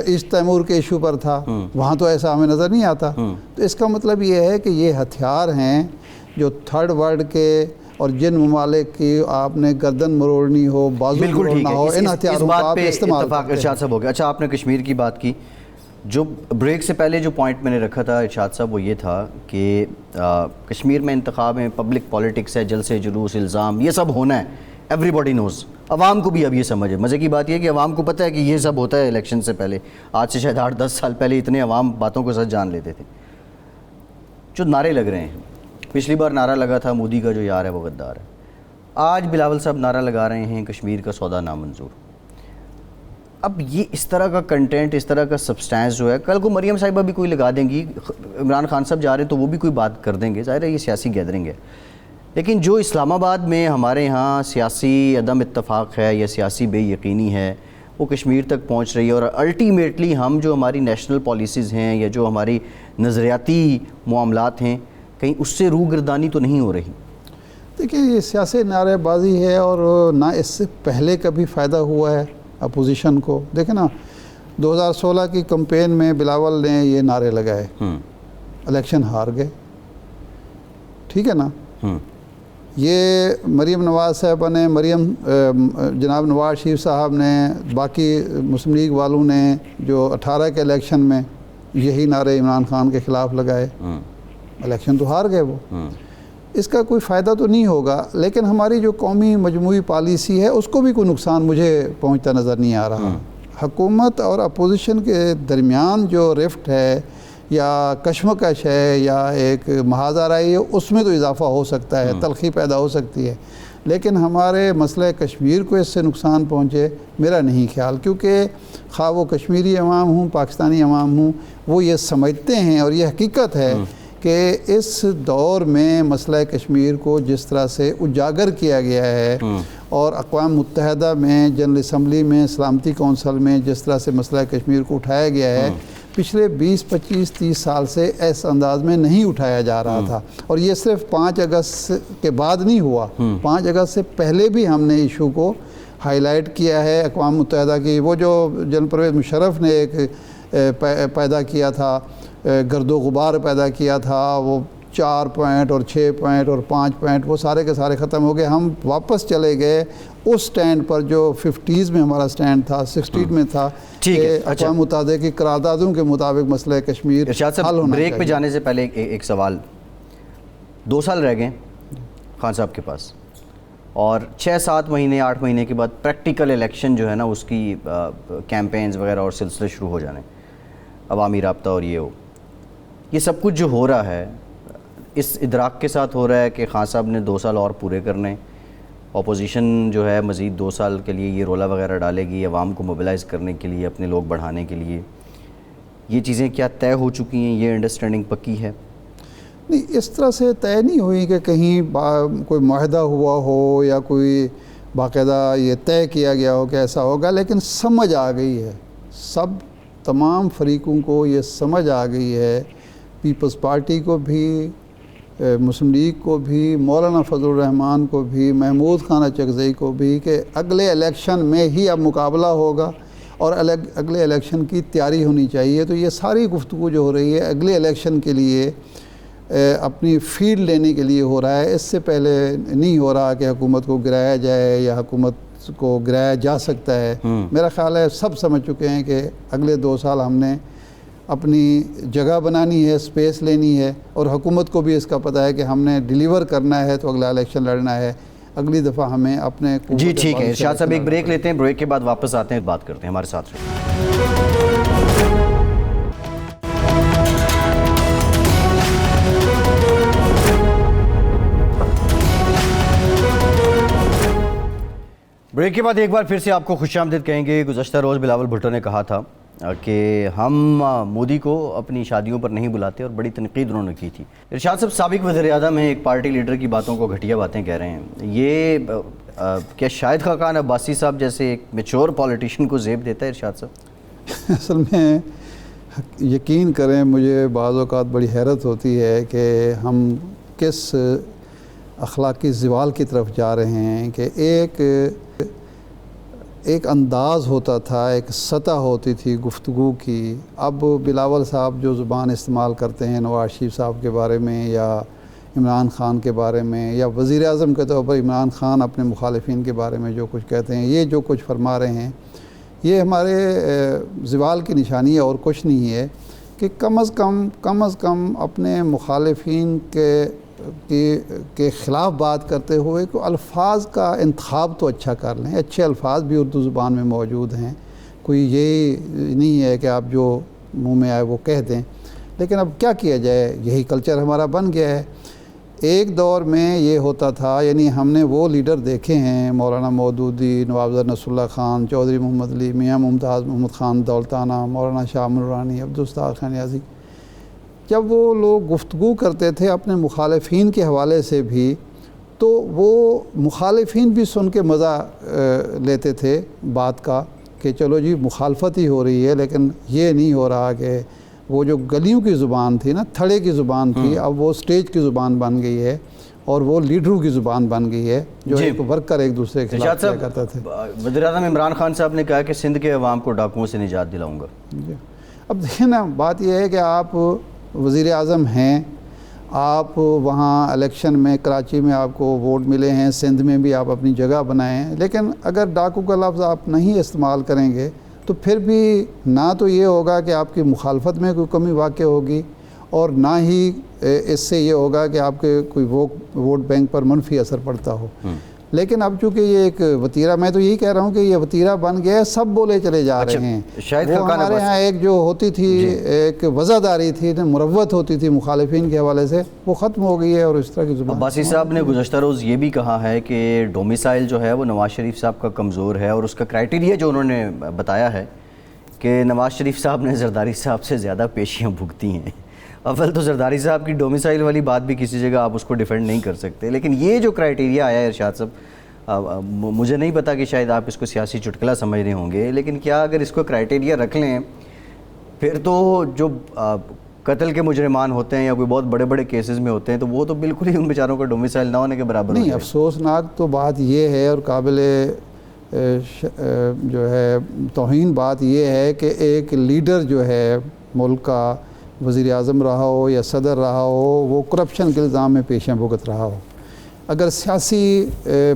ایسٹ تیمور کے ایشو پر تھا، وہاں تو ایسا ہمیں نظر نہیں آتا۔ تو اس کا مطلب یہ ہے کہ یہ ہتھیار ہیں جو تھرڈ ورلڈ کے، اور جن ممالک کی آپ نے گردن مروڑنی ہو، بازو مروڑنا ہو، ان ہتھیاروں کا آپ استعمال کرتے ہیں۔ ارشاد صاحب ہو گیا۔ اچھا آپ نے کشمیر کی بات کی، جو بریک سے پہلے جو پوائنٹ میں نے رکھا تھا ارشاد صاحب وہ یہ تھا کہ کشمیر میں انتخاب ہیں، پبلک پالیٹکس ہے، جلسے جلوس، الزام، یہ سب ہونا ہے، ایوری باڈی نوز۔ عوام کو بھی اب یہ سمجھ ہے، مزے کی بات یہ ہے کہ عوام کو پتہ ہے کہ یہ سب ہوتا ہے الیکشن سے پہلے۔ آج سے شاید 8-10 سال پہلے اتنے عوام باتوں کو سچ جان لیتے تھے، جو نعرے لگ رہے ہیں. پچھلی بار نعرہ لگا تھا مودی کا جو یار ہے وہ غدار ہے. آج بلاول صاحب نعرہ لگا رہے ہیں کشمیر کا سودا نامنظور. اب یہ اس طرح کا کنٹینٹ, اس طرح کا سبسٹینس جو ہے, کل کو مریم صاحبہ بھی کوئی لگا دیں گی, عمران خان صاحب جا رہے ہیں تو وہ بھی کوئی بات کر دیں گے. ظاہر ہے یہ سیاسی گیدرنگ ہے, لیکن جو اسلام آباد میں ہمارے ہاں سیاسی عدم اتفاق ہے یا سیاسی بے یقینی ہے وہ کشمیر تک پہنچ رہی ہے, اور الٹیمیٹلی ہم جو ہماری نیشنل پالیسیز ہیں یا جو ہماری نظریاتی معاملات ہیں کہیں اس سے روگردانی تو نہیں ہو رہی. دیکھیں یہ سیاسی نعرے بازی ہے, اور نہ اس سے پہلے کبھی فائدہ ہوا ہے اپوزیشن کو. دیکھیں نا 2016 کی کمپین میں بلاول نے یہ نعرے لگائے, الیکشن ہار گئے, ٹھیک ہے نا. یہ مریم نواز صاحبہ نے, جناب نواز شریف صاحب نے, باقی مسلم لیگ والوں نے جو 18 کے الیکشن میں یہی نعرے عمران خان کے خلاف لگائے, الیکشن تو ہار گئے وہ. اس کا کوئی فائدہ تو نہیں ہوگا, لیکن ہماری جو قومی مجموعی پالیسی ہے اس کو بھی کوئی نقصان مجھے پہنچتا نظر نہیں آ رہا. حکومت اور اپوزیشن کے درمیان جو رفٹ ہے یا کشمکش ہے یا ایک محاذ آرائی ہے, اس میں تو اضافہ ہو سکتا ہے, تلخی پیدا ہو سکتی ہے, لیکن ہمارے مسئلہ کشمیر کو اس سے نقصان پہنچے میرا نہیں خیال. کیونکہ خواہ وہ کشمیری عوام ہوں, پاکستانی عوام ہوں, وہ یہ سمجھتے ہیں اور یہ حقیقت ہے کہ اس دور میں مسئلہ کشمیر کو جس طرح سے اجاگر کیا گیا ہے اور اقوام متحدہ میں, جنرل اسمبلی میں, سلامتی کونسل میں جس طرح سے مسئلہ کشمیر کو اٹھایا گیا ہے, پچھلے 20, 25, 30 سال سے اس انداز میں نہیں اٹھایا جا رہا تھا. اور یہ صرف 5 اگست کے بعد نہیں ہوا, 5 اگست سے پہلے بھی ہم نے ایشو کو ہائی لائٹ کیا ہے. اقوام متحدہ کی وہ جو جنرل پرویز مشرف نے ایک پیدا کیا تھا, گرد و غبار پیدا کیا تھا, وہ 4 پوائنٹ اور 6 پوائنٹ اور 5 پوائنٹ وہ سارے کے سارے ختم ہو گئے. ہم واپس چلے گئے اس سٹینڈ پر جو 50s میں ہمارا سٹینڈ تھا, 60s میں تھا, کہ اقوام متحدہ کی قراردادوں کے مطابق مسئلہ کشمیر ارشاد صاحب بریک پہ جانے سے پہلے ایک سوال. 2 سال رہ گئے خان صاحب کے پاس, اور 6-7 مہینے 8 مہینے کے بعد پریکٹیکل الیکشن جو ہے نا اس کی کیمپینز وغیرہ اور سلسلے شروع ہو جانے, عوامی رابطہ اور یہ سب کچھ جو ہو رہا ہے اس ادراک کے ساتھ ہو رہا ہے کہ خان صاحب نے 2 سال اور پورے کرنے, اپوزیشن جو ہے مزید 2 سال کے لیے یہ رولا وغیرہ ڈالے گی عوام کو موبلائز کرنے کے لیے, اپنے لوگ بڑھانے کے لیے. یہ چیزیں کیا طے ہو چکی ہیں, یہ انڈرسٹینڈنگ پکی ہے؟ نہیں, اس طرح سے طے نہیں ہوئی کہ کہیں کوئی معاہدہ ہوا ہو یا کوئی باقاعدہ یہ طے کیا گیا ہو کہ ایسا ہوگا, لیکن سمجھ آ گئی ہے, تمام فریقوں کو یہ سمجھ آ گئی ہے, پیپلز پارٹی کو بھی, مسلم لیگ کو بھی, مولانا فضل الرحمان کو بھی, محمود خان اچکزئی کو بھی, کہ اگلے الیکشن میں ہی اب مقابلہ ہوگا اور اگلے الیکشن کی تیاری ہونی چاہیے. تو یہ ساری گفتگو جو ہو رہی ہے اگلے الیکشن کے لیے اپنی فیلڈ لینے کے لیے ہو رہا ہے. اس سے پہلے نہیں ہو رہا کہ حکومت کو گرایا جائے یا حکومت کو گرایا جا سکتا ہے. میرا خیال ہے سب سمجھ چکے ہیں کہ اگلے 2 سال ہم نے اپنی جگہ بنانی ہے, سپیس لینی ہے, اور حکومت کو بھی اس کا پتہ ہے کہ ہم نے ڈیلیور کرنا ہے تو اگلا الیکشن لڑنا ہے. اگلی دفعہ ہمیں اپنے جی ٹھیک ہے ارشاد صاحب, ایک بریک لیتے ہیں, بریک کے بعد واپس آتے ہیں, بات کرتے ہیں, ہمارے ساتھ رہیں. بریک کے بعد ایک بار پھر سے آپ کو خوش آمدید کہیں گے. گزشتہ روز بلاول بھٹو نے کہا تھا کہ ہم مودی کو اپنی شادیوں پر نہیں بلاتے, اور بڑی تنقید انہوں نے کی تھی. ارشاد صاحب سابق وزیر اعظم ہیں, ایک پارٹی لیڈر کی باتوں کو گھٹیا باتیں کہہ رہے ہیں. یہ کیا شاہد خاقان عباسی صاحب جیسے ایک میچور پولیٹیشین کو زیب دیتا ہے ارشاد صاحب؟ اصل میں یقین کریں مجھے بعض اوقات بڑی حیرت ہوتی ہے کہ ہم کس اخلاقی زوال کی طرف جا رہے ہیں کہ ایک انداز ہوتا تھا, ایک سطح ہوتی تھی گفتگو کی. اب بلاول صاحب جو زبان استعمال کرتے ہیں نواز شریف صاحب کے بارے میں یا عمران خان کے بارے میں, یا وزیر اعظم کے طور پر عمران خان اپنے مخالفین کے بارے میں جو کچھ کہتے ہیں, یہ جو کچھ فرما رہے ہیں, یہ ہمارے زوال کی نشانی ہے اور کچھ نہیں ہے. کہ کم از کم اپنے مخالفین کے خلاف بات کرتے ہوئے کو الفاظ کا انتخاب تو اچھا کر لیں. اچھے الفاظ بھی اردو زبان میں موجود ہیں, کوئی یہ نہیں ہے کہ آپ جو منہ میں آئے وہ کہہ دیں. لیکن اب کیا کیا جائے، یہی کلچر ہمارا بن گیا ہے۔ ایک دور میں یہ ہوتا تھا، یعنی ہم نے وہ لیڈر دیکھے ہیں، مولانا مودودی، نواب نصر اللہ خان، چودھری محمد علی، میاں ممتاز محمد خان دولتانہ، مولانا شاہ نورانی، عبدالستار خان نیازی، جب وہ لوگ گفتگو کرتے تھے اپنے مخالفین کے حوالے سے بھی، تو وہ مخالفین بھی سن کے مزہ لیتے تھے بات کا کہ چلو جی مخالفت ہی ہو رہی ہے، لیکن یہ نہیں ہو رہا کہ وہ جو گلیوں کی زبان تھی نا، تھڑے کی زبان تھی، اب وہ سٹیج کی زبان بن گئی ہے اور وہ لیڈروں کی زبان بن گئی ہے جو ایک ورکر ایک دوسرے کے خلاف کیا کرتا تھے۔ وزیر اعظم عمران خان صاحب نے کہا کہ سندھ کے عوام کو ڈاکوؤں سے نجات دلاؤں گا۔ اب دیکھیں نا، بات یہ ہے کہ آپ وزیر اعظم ہیں، آپ وہاں الیکشن میں کراچی میں آپ کو ووٹ ملے ہیں، سندھ میں بھی آپ اپنی جگہ بنائے ہیں، لیکن اگر ڈاکو کا لفظ آپ نہیں استعمال کریں گے تو پھر بھی نہ تو یہ ہوگا کہ آپ کی مخالفت میں کوئی کمی واقع ہوگی، اور نہ ہی اس سے یہ ہوگا کہ آپ کے کوئی ووٹ بینک پر منفی اثر پڑتا ہو۔ لیکن اب چونکہ یہ ایک وتیرہ، میں تو یہی کہہ رہا ہوں کہ یہ وتیرہ بن گیا ہے، سب بولے چلے جا رہے ہیں۔ وہ ہمارے ہاں ایک جو ہوتی تھی ایک وزاداری تھی، مروت ہوتی تھی مخالفین کے حوالے سے، وہ ختم ہو گئی ہے، اور اس طرح کی زبان۔ عباسی صاحب نے گزشتہ روز یہ بھی کہا ہے کہ ڈومیسائل جو ہے وہ نواز شریف صاحب کا کمزور ہے، اور اس کا کرائٹیریا جو انہوں نے بتایا ہے کہ نواز شریف صاحب نے زرداری صاحب سے زیادہ پیشیاں بھگتی ہیں۔ اول تو زرداری صاحب کی ڈومیسائل والی بات بھی کسی جگہ آپ اس کو ڈیفینڈ نہیں کر سکتے، لیکن یہ جو کرائٹیریا آیا ہے ارشاد صاحب، مجھے نہیں پتا کہ شاید آپ اس کو سیاسی چٹکلا سمجھ رہے ہوں گے، لیکن کیا اگر اس کو کرائٹیریا رکھ لیں پھر تو جو قتل کے مجرمان ہوتے ہیں یا کوئی بہت بڑے بڑے کیسز میں ہوتے ہیں تو وہ تو بالکل ہی ان بیچاروں کا ڈومیسائل نہ ہونے کے برابر نہیں۔ افسوسناک تو بات یہ ہے اور قابل جو ہے توہین بات یہ ہے کہ ایک لیڈر جو ہے ملک کا، وزیر اعظم رہا ہو یا صدر رہا ہو، وہ کرپشن کے الزام میں پیشیاں بھگت رہا ہو۔ اگر سیاسی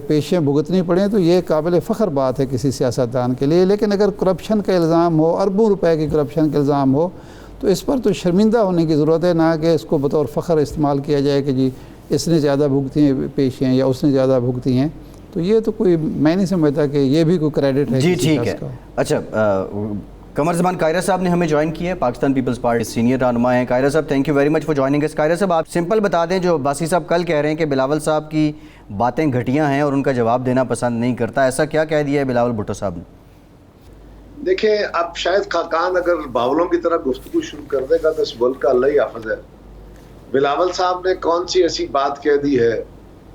پیشیاں بھگتنی پڑیں تو یہ قابل فخر بات ہے کسی سیاستدان کے لیے، لیکن اگر کرپشن کا الزام ہو، اربوں روپے کی کرپشن کا الزام ہو، تو اس پر تو شرمندہ ہونے کی ضرورت ہے، نہ کہ اس کو بطور فخر استعمال کیا جائے کہ جی اس نے زیادہ بھگتی ہیں پیشیاں یا اس نے زیادہ بھگتی ہیں۔ تو یہ تو کوئی، میں نہیں سمجھتا کہ یہ بھی کوئی کریڈٹ ہے۔ جی ٹھیک ہے۔ اچھا، قمر زمان قائرہ صاحب نے ہمیں جوائن کیا ہے، پاکستان پیپلز پارٹی سینئر رہنما ہیں۔ قائرہ صاحب thank you very much for joining اس۔ قائرہ صاحب آپ سمپل بتا دیں، جو عباسی صاحب کل کہہ رہے ہیں کہ بلاول صاحب کی باتیں گھٹیاں ہیں اور ان کا جواب دینا پسند نہیں کرتا، ایسا کیا کہہ دیا ہے بلاول بھٹو صاحب نے؟ دیکھیں، اب شاید خاقان اگر باولوں کی طرح گفتگو شروع کر دے گا تو اس ملک کا اللہ ہی حافظ ہے۔ بلاول صاحب نے کون سی ایسی بات کہہ دی ہے،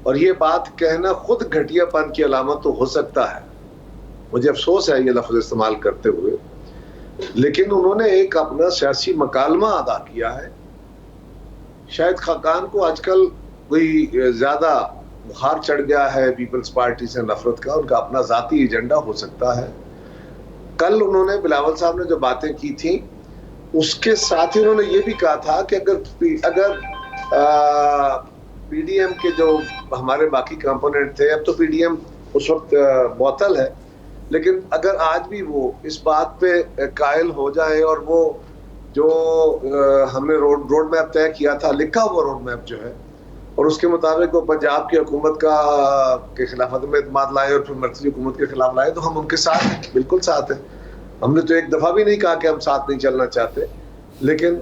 اور یہ بات کہنا خود گھٹیا پن کی علامت تو ہو سکتا ہے، مجھے افسوس ہے یہ لفظ استعمال کرتے ہوئے، لیکن انہوں نے ایک اپنا سیاسی مکالمہ ادا کیا ہے۔ شاید خاقان کو آج کل کوئی زیادہ بخار چڑھ گیا ہے پیپلز پارٹی سے نفرت کا، ان کا اپنا ذاتی ایجنڈا ہو سکتا ہے۔ کل انہوں نے، بلاول صاحب نے جو باتیں کی تھیں اس کے ساتھ ہی انہوں نے یہ بھی کہا تھا کہ اگر پی ڈی ایم کے جو ہمارے باقی کمپوننٹ تھے، اب تو پی ڈی ایم اس وقت معطل ہے، لیکن اگر آج بھی وہ اس بات پہ قائل ہو جائے اور وہ جو ہم نے روڈ میپ طے کیا تھا، لکھا ہوا روڈ میپ جو ہے، اور اس کے مطابق وہ پنجاب کی حکومت کے خلاف عدم اعتماد لائے اور پھر مرکزی حکومت کے خلاف لائے، تو ہم ان کے ساتھ ہیں، بالکل ساتھ ہیں۔ ہم نے تو ایک دفعہ بھی نہیں کہا کہ ہم ساتھ نہیں چلنا چاہتے، لیکن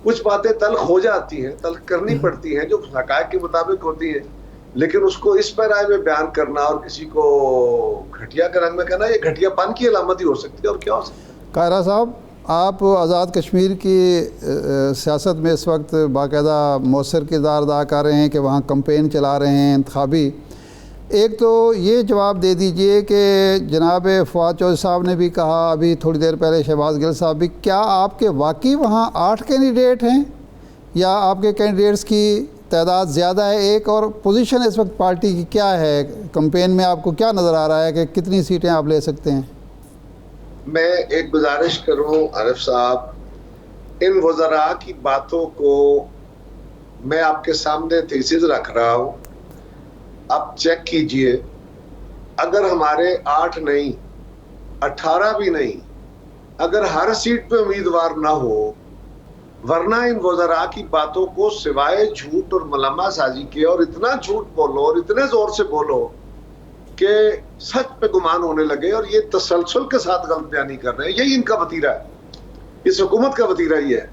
کچھ باتیں تلخ ہو جاتی ہیں، تلخ کرنی پڑتی ہیں جو حقائق کے مطابق ہوتی ہیں، لیکن اس کو اس پیرائے میں بیان کرنا اور کسی کو گھٹیا کے رنگ میں کہنا، یہ گھٹیا پن کی علامت ہی ہو سکتی ہے، اور کیا ہو سکتا ہے۔ قائرہ صاحب، آپ آزاد کشمیر کی سیاست میں اس وقت باقاعدہ مؤثر کردار ادا کر رہے ہیں کہ وہاں کمپین چلا رہے ہیں انتخابی۔ ایک تو یہ جواب دے دیجئے کہ جناب فواد چودھری صاحب نے بھی کہا ابھی تھوڑی دیر پہلے، شہباز گل صاحب بھی، کیا آپ کے واقعی وہاں 8 کینڈیڈیٹ ہیں یا آپ کے کینڈیڈیٹس کی تعداد زیادہ ہے؟ ایک اور پوزیشن اس وقت پارٹی کی کیا ہے کمپین میں؟ آپ کو کیا نظر آ رہا ہے کہ کتنی سیٹیں آپ لے سکتے ہیں؟ میں ایک گزارش کروں عارف صاحب، ان وزراء کی باتوں کو میں آپ کے سامنے تھیسز رکھ رہا ہوں، آپ چیک کیجئے، اگر ہمارے 8 نہیں 18 بھی نہیں، اگر ہر سیٹ پہ امیدوار نہ ہو، ورنہ ان وزراء کی باتوں کو سوائے جھوٹ اور ملامہ سازی کے، اور اتنا جھوٹ بولو اور اتنے زور سے بولو کہ سچ پہ گمان ہونے لگے، اور یہ تسلسل کے ساتھ غلط بیانی کر رہے ہیں، یہی ان کا وتیرہ ہے، اس حکومت کا وتیرہ یہ ہے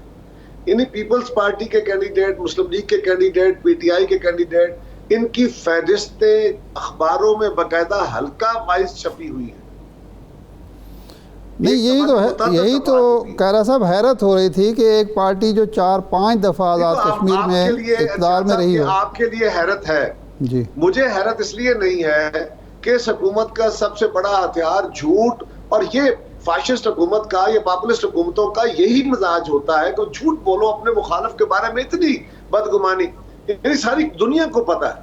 یعنی پیپلز پارٹی کے کینڈیڈیٹ، مسلم لیگ کے کینڈیڈیٹ، پی ٹی آئی کے کینڈیڈیٹ، ان کی فہرستیں اخباروں میں باقاعدہ حلقہ وائز چھپی ہوئی ہیں. نہیں یہی تو قائرہ صاحب حیرت ہو رہی تھی کہ ایک پارٹی جو 4-5 دفعہ آزاد کشمیر میں اقتدار میں رہی ہو. آپ کے لیے حیرت ہے جی، مجھے حیرت اس لیے نہیں ہے کہ اس حکومت کا سب سے بڑا ہتھیار جھوٹ، اور یہ فاشسٹ حکومت کا، یہ پاپولسٹ حکومتوں کا یہی مزاج ہوتا ہے کہ جھوٹ بولو اپنے مخالف کے بارے میں، اتنی بدگمانی. یعنی ساری دنیا کو پتا ہے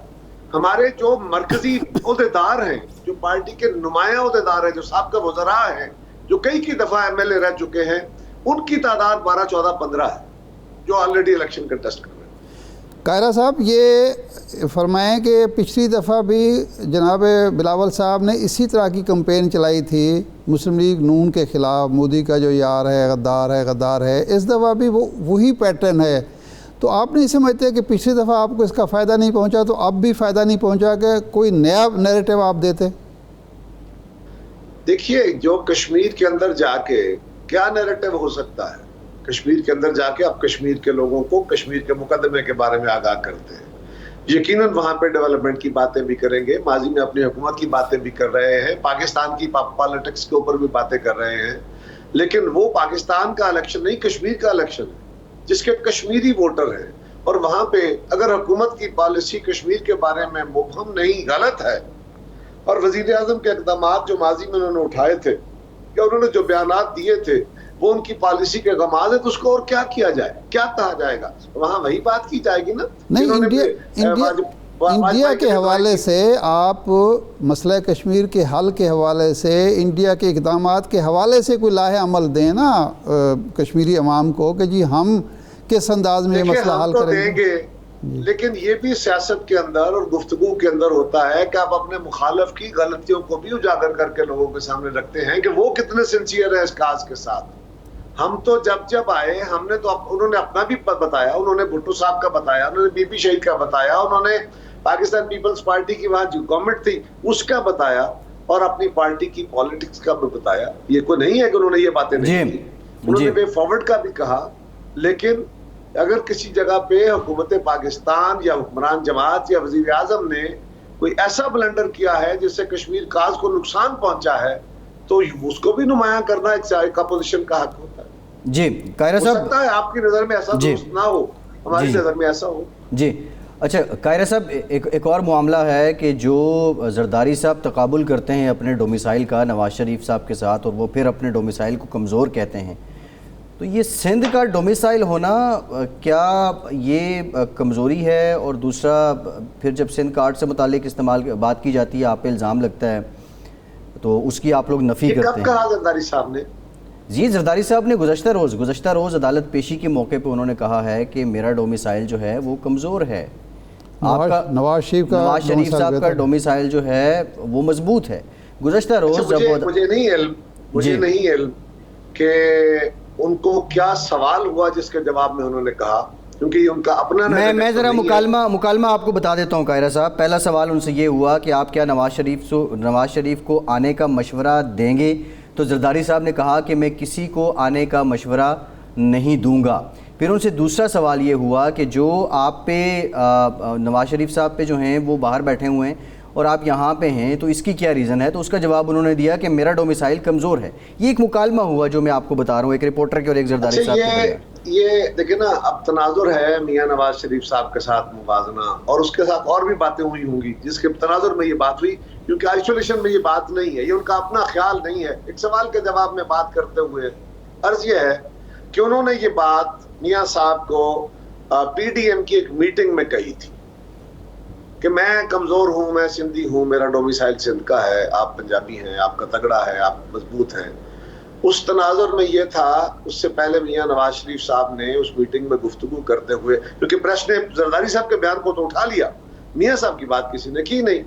ہمارے جو مرکزی عہدیدار ہیں، جو پارٹی کے نمایاں عہدیدار ہیں، جو سابقہ وزراء ہیں، جو کئی دفعہ ایم ایل اے رہ چکے ہیں، ان کی تعداد 12, 14, 15 ہے جو آلریڈی الیکشن کنٹیسٹ کر رہے ہیں. قائرہ صاحب یہ فرمائیں کہ پچھلی دفعہ بھی جناب بلاول صاحب نے اسی طرح کی کمپین چلائی تھی مسلم لیگ نون کے خلاف، مودی کا جو یار ہے، غدار ہے. اس دفعہ بھی وہی پیٹرن ہے. تو آپ نہیں سمجھتے کہ پچھلی دفعہ آپ کو اس کا فائدہ نہیں پہنچا تو اب بھی فائدہ نہیں پہنچا کہ کوئی نیا نیریٹو آپ دیتے؟ دیکھیے، جو کشمیر کے اندر جا کے کیا نیریٹو ہو سکتا ہے؟ کشمیر کے اندر جا کے آپ کشمیر کے لوگوں کو کشمیر کے مقدمے کے بارے میں آگاہ کرتے ہیں. یقیناً وہاں پہ ڈیولپمنٹ کی باتیں بھی کریں گے، ماضی میں اپنی حکومت کی باتیں بھی کر رہے ہیں، پاکستان کی پالیٹکس کے اوپر بھی باتیں کر رہے ہیں. لیکن وہ پاکستان کا الیکشن نہیں، کشمیر کا الیکشن ہے جس کے کشمیری ووٹر ہیں. اور وہاں پہ اگر حکومت کی پالیسی کشمیر کے بارے میں مبہم نہیں، غلط ہے، اور وزیر اعظم کے اقدامات جو ماضی میں انہوں نے اٹھائے تھے یا انہوں نے جو بیانات دیے تھے وہ ان کی پالیسی کے غماز ہے، تو اس کو اور کیا کیا جائے، کیا کہا جائے گا؟ وہاں وہی بات کی جائے گی نا. نہیں، انڈیا کے حوالے سے آپ مسئلہ کشمیر کے حل کے حوالے سے، انڈیا کے اقدامات کے حوالے سے کوئی لاہ عمل دیں نا کشمیری عوام کو کہ جی ہم کس انداز میں یہ مسئلہ حل کریں گے. لیکن یہ بھی سیاست کے اندر اور گفتگو کے اندر ہوتا ہے کہ آپ اپنے مخالف کی غلطیوں کو بھی اجاگر کر کے لوگوں کے سامنے رکھتے ہیں کہ وہ کتنے سنسیئر ہیں اس کاز کے ساتھ. ہم تو جب آئے ہم نے تو انہوں نے اپنا بھی بتایا، انہوں نے بھٹو صاحب کا بتایا، انہوں نے بی پی شہید کا بتایا، انہوں نے پاکستان پیپلز پارٹی کی وہاں جو گورنمنٹ تھی اس کا بتایا، اور اپنی پارٹی کی پالیٹکس کا بھی بتایا. یہ کوئی نہیں ہے کہ انہوں نے یہ باتیں نہیں کی، انہوں نے وے فارورڈ کا بھی کہا. لیکن اگر کسی جگہ پہ حکومت پاکستان یا حکمران جماعت یا وزیر اعظم نے کوئی ایسا بلنڈر کیا ہے جس سے کشمیر کاز کو نقصان پہنچا ہے تو اس کو بھی نمایاں کرنا ایک اپوزیشن کا حق ہوتا ہے. جی قائرہ صاحب، ہو سکتا ہے آپ کی نظر میں ایسا درست نہ ہو، ہماری نظر میں ایسا ہو. جی اچھا قائرہ صاحب، ایک اور معاملہ ہے کہ جو زرداری صاحب تقابل کرتے ہیں اپنے ڈومیسائل کا نواز شریف صاحب کے ساتھ، اور وہ پھر اپنے ڈومیسائل کو کمزور کہتے ہیں، تو یہ سندھ کا ڈومیسائل ہونا کیا یہ کمزوری ہے؟ اور دوسرا پھر جب سندھ کارڈ سے متعلق بات کی جاتی ہے، آپ پہ الزام لگتا ہے تو اس کی آپ لوگ نفی کرتے ہیں. کب کہا زرداری صاحب نے؟ جی زرداری صاحب نے گزشتہ روز عدالت پیشی کے موقع پہ انہوں نے کہا ہے کہ میرا ڈومیسائل جو ہے وہ کمزور ہے. آپ کا نواز شریف صاحب کا ڈومیسائل جو ہے وہ مضبوط ہے. گزشتہ روز مجھے نہیں علم کہ ان کو کیا سوال ہوا جس کے جواب میں انہوں نے کہا، کیونکہ یہ ان کا اپنا میں ذرا مکالمہ آپ کو بتا دیتا ہوں قائرہ صاحب. پہلا سوال ان سے یہ ہوا کہ آپ کیا نواز شریف کو آنے کا مشورہ دیں گے؟ تو زرداری صاحب نے کہا کہ میں کسی کو آنے کا مشورہ نہیں دوں گا. پھر ان سے دوسرا سوال یہ ہوا کہ جو آپ پہ نواز شریف صاحب پہ جو ہیں وہ باہر بیٹھے ہوئے ہیں اور آپ یہاں پہ ہیں، تو اس کی کیا ریزن ہے؟ تو اس کا جواب انہوں نے دیا کہ میرا ڈومیسائل کمزور ہے. یہ ایک مکالمہ ہوا جو میں آپ کو بتا رہا ہوں، ایک رپورٹر کے اور ایک زرداری صاحب کے. یہ دیکھیں نا، اب تناظر ہے میاں نواز شریف صاحب کے ساتھ موازنہ، اور اس کے ساتھ اور بھی باتیں ہوئی ہوں گی جس کے تناظر میں یہ بات ہوئی، کیونکہ آئسولیشن میں یہ بات نہیں ہے، یہ ان کا اپنا خیال نہیں ہے. ایک سوال کے جواب میں بات کرتے ہوئے عرض یہ ہے کہ انہوں نے یہ بات میاں صاحب کو پی ڈی ایم کی ایک میٹنگ میں کہی تھی کہ میں کمزور ہوں، میں سندھی ہوں، میرا ڈومیسائل سندھ کا ہے، آپ پنجابی ہیں، آپ کا تگڑا ہے، آپ مضبوط ہیں. اس تناظر میں یہ تھا، اس سے پہلے میاں نواز شریف صاحب نے اس میٹنگ میں گفتگو کرتے ہوئے، کیونکہ پریس نے زرداری صاحب کے بیان کو تو اٹھا لیا، میاں صاحب کی بات کسی نے کی نہیں.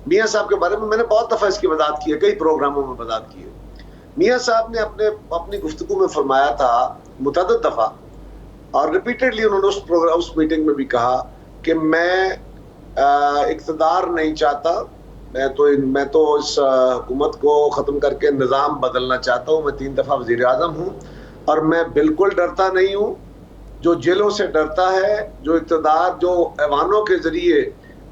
میاں صاحب کے بارے میں نے بہت دفعہ اس کی وضاحت کی ہے، کئی پروگراموں میں وضاحت کی ہے. میاں صاحب نے اپنی گفتگو میں فرمایا تھا متعدد دفعہ، اور ریپیٹڈلی انہوں نے اس میٹنگ میں بھی کہا کہ میں اقتدار نہیں چاہتا، میں تو اس حکومت کو ختم کر کے نظام بدلنا چاہتا ہوں. میں 3 دفعہ وزیر اعظم ہوں اور میں بالکل ڈرتا نہیں ہوں جو جیلوں سے ڈرتا ہے، جو اقتدار جو ایوانوں کے ذریعے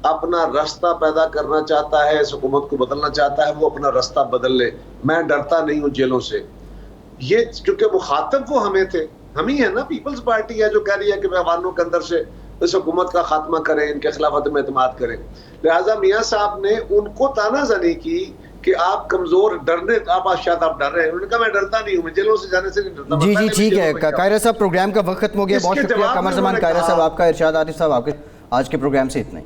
اپنا رستہ پیدا کرنا چاہتا ہے، اس حکومت کو بدلنا چاہتا ہے، وہ اپنا رستہ بدل لے. میں ڈرتا نہیں ہوں جیلوں سے. یہ چونکہ مخاطب وہ ہمیں تھے، ہم ہی ہیں نا. پیپلز پارٹی ہے جو کہہ رہی ہے کہ ایوانوں کے اندر سے اس حکومت کا خاتمہ کریں، ان کے خلاف عدم اعتماد کریں. لہٰذا میاں صاحب نے ان کو تانا زنی کی کہ آپ کمزور، ڈرنے، آپ شاید آپ ڈر رہے ہیں. انہوں نے کہا میں ڈرتا نہیں ہوں، میں جیلوں سے جانے سے نہیں ڈرتا. جی جی ٹھیک ہے. قاہرہ صاحب پروگرام کا وقت ختم ہو گیا. بہت شکریہ قمر زمان. قاہرہ صاحب آپ کا ارشاد. عاطف صاحب آپ کے آج کے پروگرام سے اتنا ہی.